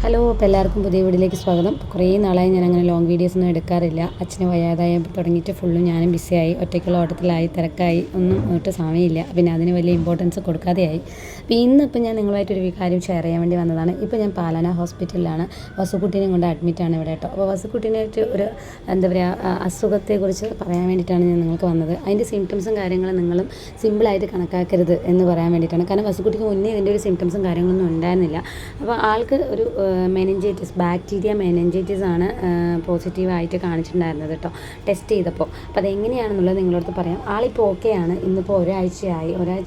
Hello, അപ്പോൾ എല്ലാവർക്കും പുതിയ വീഡിയോയിലേക്ക് സ്വാഗതം. കുറേ നാളായി ഞാൻ അങ്ങനെ ലോങ് വീഡിയോസൊന്നും എടുക്കാറില്ല. അച്ഛന് വയ്യാതായി തുടങ്ങിയിട്ട് ഫുള്ളും ഞാനും ബിസിയായി, ഒറ്റയ്ക്കുള്ള ഓട്ടത്തിലായി, തിരക്കായി, ഒന്നും ഒട്ടും സമയമില്ല. പിന്നെ അതിന് വലിയ ഇമ്പോർട്ടൻസ് കൊടുക്കാതെയായി. അപ്പോൾ ഇന്നിപ്പോൾ ഞാൻ നിങ്ങളുമായിട്ടൊരു കാര്യം ഷെയർ ചെയ്യാൻ വേണ്ടി വന്നതാണ്. ഇപ്പോൾ ഞാൻ പാലാന ഹോസ്പിറ്റലിലാണ്. വസുക്കുട്ടീനെ കൊണ്ട് അഡ്മിറ്റാണ് ഇവിടെ കേട്ടോ. അപ്പോൾ വസുക്കുട്ടീനായിട്ട് ഒരു എന്താ പറയുക അസുഖത്തെക്കുറിച്ച് പറയാൻ വേണ്ടിയിട്ടാണ് ഞാൻ നിങ്ങൾക്ക് വന്നത്. അതിൻ്റെ സിംറ്റംസും കാര്യങ്ങളും നിങ്ങളും സിമ്പിളായിട്ട് കണക്കാക്കരുത് എന്ന് പറയാൻ വേണ്ടിയിട്ടാണ്. കാരണം വസുക്കുട്ടിക്ക് മുന്നേ ഇതിൻ്റെ ഒരു സിംറ്റംസും കാര്യങ്ങളൊന്നും ഉണ്ടായിരുന്നില്ല. അപ്പോൾ ആൾക്ക് ഒരു മെനിഞ്ചൈറ്റിസ്, ബാക്ടീരിയ മെനിഞ്ചൈറ്റിസ് ആണ് പോസിറ്റീവായിട്ട് കാണിച്ചിട്ടുണ്ടായിരുന്നത് കേട്ടോ, ടെസ്റ്റ് ചെയ്തപ്പോൾ. അപ്പോൾ അതെങ്ങനെയാണെന്നുള്ളത് നിങ്ങളടുത്ത് പറയാം. ആളിപ്പോൾ ഓക്കെയാണ്. ഇന്നിപ്പോൾ ഒരാഴ്ച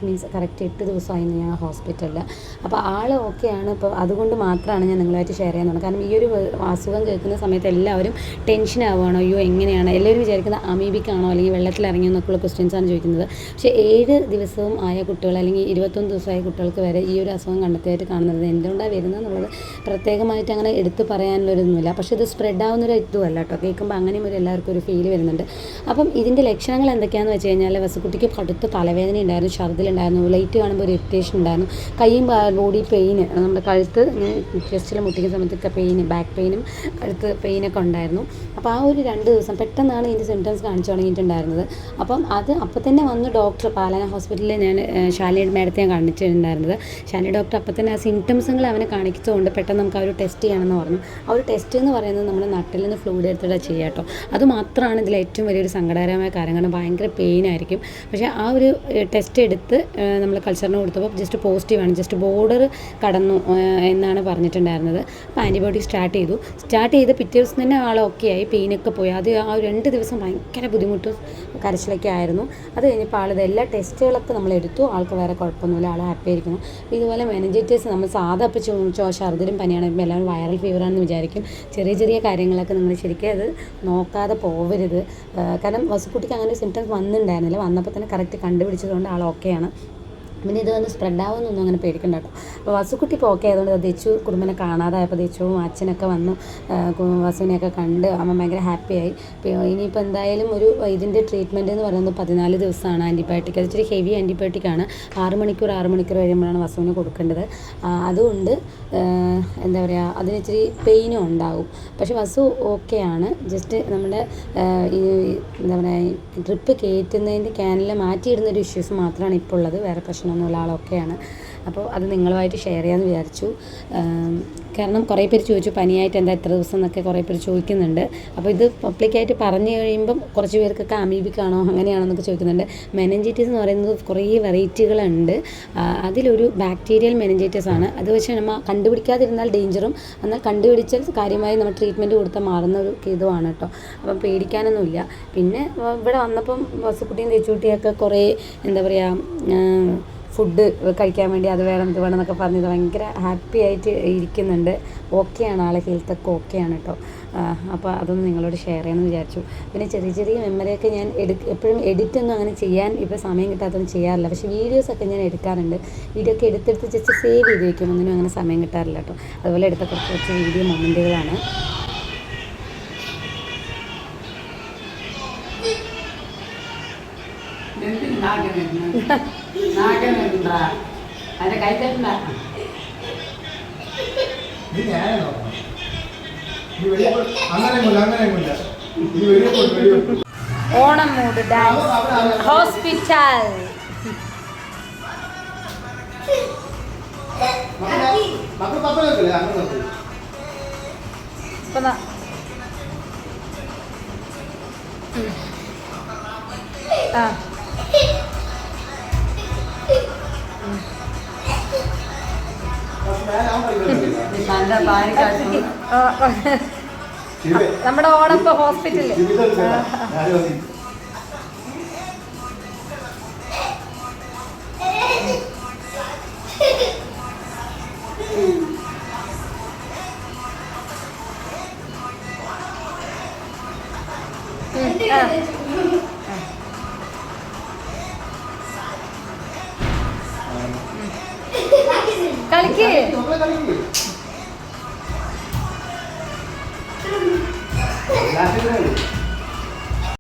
മീൻസ് കറക്റ്റ് 8 ദിവസമായി ഞാൻ ഹോസ്പിറ്റലിൽ. അപ്പോൾ ആൾ ഓക്കെയാണ്. ഇപ്പോൾ അതുകൊണ്ട് മാത്രമാണ് ഞാൻ നിങ്ങളുമായിട്ട് ഷെയർ ചെയ്യാൻ തുടങ്ങുന്നത്. കാരണം ഈ ഒരു അസുഖം കേൾക്കുന്ന സമയത്ത് എല്ലാവരും ടെൻഷൻ ആവുകയാണോ, അയ്യോ എങ്ങനെയാണ്, എല്ലാവരും വിചാരിക്കുന്നത് അമീബിക്കാണോ അല്ലെങ്കിൽ വെള്ളത്തിൽ ഇറങ്ങിയോ എന്നൊക്കെയുള്ള ക്വസ്റ്റ്യൻസാണ് ചോദിക്കുന്നത്. പക്ഷേ 7 ദിവസവും ആയ കുട്ടികൾ അല്ലെങ്കിൽ 21 ദിവസമായ കുട്ടികൾക്ക് വരെ ഈ ഒരു അസുഖം കണ്ടെത്തിയായിട്ട് കാണുന്നത്. എന്തുകൊണ്ടാണ് വരുന്നത് എന്നുള്ളത് പ്രത്യേകമായിട്ട് അങ്ങനെ എടുത്ത് പറയാനുള്ളൊരിതൊന്നുമില്ല. പക്ഷേ ഇത് സ്പ്രെഡ് ആവുന്നൊരു ഇതുമല്ല കേട്ടോ. കേൾക്കുമ്പോൾ അങ്ങനെയും എല്ലാവർക്കും ഒരു ഫീൽ വരുന്നുണ്ട്. അപ്പം ഇതിൻ്റെ ലക്ഷണങ്ങൾ എന്തൊക്കെയാണെന്ന് വെച്ച് കഴിഞ്ഞാൽ വസുക്കുട്ടിക്ക് കടുത്ത തലവേദന ഉണ്ടായിരുന്നു, ഛർദിലുണ്ടായിരുന്നു, ലൈറ്റ് കാണുമ്പോൾ ഒരു ഇറിറ്റേഷൻ ഉണ്ടായിരുന്നു, കൈയും ബോഡി പെയിന്, നമ്മുടെ കഴുത്ത് ഇങ്ങനെ ചെസ്റ്റിൽ മുട്ടിക്കുന്ന സമയത്തൊക്കെ പെയിന്, ബാക്ക് പെയിനും കഴുത്ത് പെയിനൊക്കെ ഉണ്ടായിരുന്നു. അപ്പോൾ ആ ഒരു 2 ദിവസം പെട്ടെന്നാണ് ഇതിൻ്റെ സിംറ്റംസ് കാണിച്ചു തുടങ്ങിയിട്ടുണ്ടായിരുന്നത്. അപ്പം അപ്പോൾ തന്നെ വന്ന് ഡോക്ടർ പാലാന ഹോസ്പിറ്റലിൽ ഞാൻ ശാലിനി മാഡത്തെ ഞാൻ കാണിച്ചിട്ടുണ്ടായിരുന്നത്. ശാലിനി ഡോക്ടർ അപ്പോൾ തന്നെ ആ സിംറ്റംസുകൾ അവനെ കാണിച്ചതുകൊണ്ട് പെട്ടെന്ന് നമുക്ക് ആ ഒരു ടെസ്റ്റ് ചെയ്യണമെന്ന് പറഞ്ഞു. ആ ഒരു ടെസ്റ്റ് എന്ന് പറയുന്നത് നമ്മുടെ നട്ടിൽ നിന്ന് ഫ്ലൂയിഡ് എടുത്തിട്ട് ചെയ്യുക കേട്ടോ. അത് മാത്രമാണ് ഇതിൽ ഏറ്റവും വലിയൊരു സങ്കടകരമായ കാര്യം. കാരണം ഭയങ്കര പെയിനായിരിക്കും. പക്ഷേ ആ ഒരു ടെസ്റ്റ് എടുത്ത് നമ്മൾ കൾച്ചറിന് കൊടുത്തപ്പോൾ ജസ്റ്റ് പോസിറ്റീവാണ്, ജസ്റ്റ് ബോർഡർ കടന്നു എന്നാണ് പറഞ്ഞിട്ടുണ്ടായിരുന്നത്. അപ്പോൾ ആൻറ്റിബയോട്ടിക് സ്റ്റാർട്ട് ചെയ്ത് പിറ്റേ ദിവസം തന്നെ ആൾ ഓക്കെ ആയി, പെയിനൊക്കെ പോയി. അത് ആ 2 ദിവസം ഭയങ്കര ബുദ്ധിമുട്ടും കരച്ചിലൊക്കെ ആയിരുന്നു. അത് കഴിഞ്ഞപ്പോൾ ആൾ എല്ലാ ടെസ്റ്റുകളൊക്കെ നമ്മൾ എടുത്തു. ആൾക്ക് വേറെ കുഴപ്പമൊന്നുമില്ല, ആൾ ഹാപ്പി ആയിരിക്കുന്നു. ഇതുപോലെ മെനിഞ്ചൈറ്റിസ് നമ്മൾ സാധാ ഇപ്പോൾ ഛർദിലും പനിയാണ് എല്ലാവരും വൈറൽ ഫീവറാണെന്ന് വിചാരിക്കും. ചെറിയ കാര്യങ്ങളൊക്കെ നിങ്ങൾ ശരിക്കും അത് നോക്കാതെ പോവരുത്. കാരണം വസുക്കുട്ടിക്ക് അങ്ങനെ സിംറ്റംസ് വന്നിട്ടുണ്ടായിരുന്നില്ല. വന്നപ്പോൾ തന്നെ കറക്റ്റ് കണ്ടുപിടിച്ചതുകൊണ്ട് ആൾ ഓക്കെയാണ്. പിന്നെ ഇത് വന്ന് സ്പ്രെഡ് ആവുമെന്നൊന്നും അങ്ങനെ പേടിക്കണ്ട കേട്ടോ. അപ്പോൾ വസുക്കുട്ടി ഇപ്പോൾ ഓക്കെ ആയതുകൊണ്ട് ദച്ചു കുടുംബനെ കാണാതായപ്പോൾ ദച്ചുവും അച്ഛനൊക്കെ വന്നു വസുവിനെയൊക്കെ കണ്ട് അമ്മ ഭയങ്കര ഹാപ്പിയായി. ഇനിയിപ്പോൾ എന്തായാലും ഇതിൻ്റെ ട്രീറ്റ്മെൻറ്റ് എന്ന് പറയുന്നത് 14 ദിവസമാണ് ആൻറ്റിബയോട്ടിക്. അത് ഇച്ചിരി ഹെവി ആൻറ്റിബയോട്ടിക്കാണ്. 6 മണിക്കൂർ കഴിയുമ്പോഴാണ് വസുവിന് കൊടുക്കേണ്ടത്. അതുകൊണ്ട് എന്താ പറയുക, അതിനിച്ചിരി പെയിനും ഉണ്ടാകും. പക്ഷേ വസു ഓക്കെയാണ്. ജസ്റ്റ് നമ്മുടെ ഈ എന്താ പറയുക ട്രിപ്പ് കയറ്റുന്നതിൻ്റെ ക്യാനിൽ മാറ്റിയിടുന്നൊരു ഇഷ്യൂസ് മാത്രമാണ് ഇപ്പോൾ ഉള്ളത്. വേറെ പ്രശ്നമൊന്നുമില്ല, ആളൊക്കെയാണ്. അപ്പോൾ അത് നിങ്ങളുമായിട്ട് ഷെയർ ചെയ്യാമെന്ന് വിചാരിച്ചു. കാരണം കുറേ പേര് ചോദിച്ചു പനിയായിട്ട് എന്താ ഇത്ര ദിവസം എന്നൊക്കെ കുറേ പേര് ചോദിക്കുന്നുണ്ട്. അപ്പോൾ ഇത് പബ്ലിക്കായിട്ട് പറഞ്ഞു കഴിയുമ്പം കുറച്ച് പേർക്കൊക്കെ അമീബിക്കാണോ അങ്ങനെയാണോ എന്നൊക്കെ ചോദിക്കുന്നുണ്ട്. മെനിഞ്ചൈറ്റിസ് എന്ന് പറയുന്നത് കുറേ വെറൈറ്റികളുണ്ട്. അതിലൊരു ബാക്ടീരിയൽ മെനിഞ്ചൈറ്റിസ് ആണ്. അത് വെച്ച് നമ്മൾ കണ്ടുപിടിക്കാതിരുന്നാൽ ഡേഞ്ചറും, എന്നാൽ കണ്ടുപിടിച്ചാൽ കാര്യമായി നമ്മൾ ട്രീറ്റ്മെൻറ്റ് കൊടുത്താൽ മാറുന്ന ഒരു ഇതുമാണ് കേട്ടോ. അപ്പം പേടിക്കാനൊന്നുമില്ല. പിന്നെ ഇവിടെ വന്നപ്പം വസുക്കുട്ടിയും തെച്ചുകുട്ടിയൊക്കെ കുറേ എന്താ പറയുക ഫുഡ് കഴിക്കാൻ വേണ്ടി അത് വേണം ഇത് വേണം എന്നൊക്കെ പറഞ്ഞത് ഭയങ്കര ഹാപ്പി ആയിട്ട് ഇരിക്കുന്നുണ്ട്. ഓക്കെയാണ്, ആളെ ഹെൽത്തൊക്കെ ഓക്കെയാണ് കേട്ടോ. അപ്പോൾ അതൊന്ന് നിങ്ങളോട് ഷെയർ ചെയ്യാമെന്ന് വിചാരിച്ചു. പിന്നെ ചെറിയ മെമ്മറിയൊക്കെ ഞാൻ എപ്പോഴും എഡിറ്റൊന്നും അങ്ങനെ ചെയ്യാൻ ഇപ്പോൾ സമയം കിട്ടാത്തൊന്നും ചെയ്യാറില്ല. പക്ഷേ വീഡിയോസൊക്കെ ഞാൻ എടുക്കാറുണ്ട്. വീഡിയോ ഒക്കെ എടുത്തെടുത്ത് ജസ്റ്റ് സേവ് ചെയ്ത് വയ്ക്കും. ഒന്നിനും അങ്ങനെ സമയം കിട്ടാറില്ല കേട്ടോ. അതുപോലെ എടുത്ത കുറച്ച് വീഡിയോ മൊമെൻറ്റുകളാണ്. അതിന്റെ കൈത്തട്ട ഓണം മൂഡ് ഡാൻസ് ഹോസ്പിറ്റൽ. നമ്മുടെ ഓണപ്പ ഹോസ്പിറ്റലിൽ കളിക്ക്. Gracias.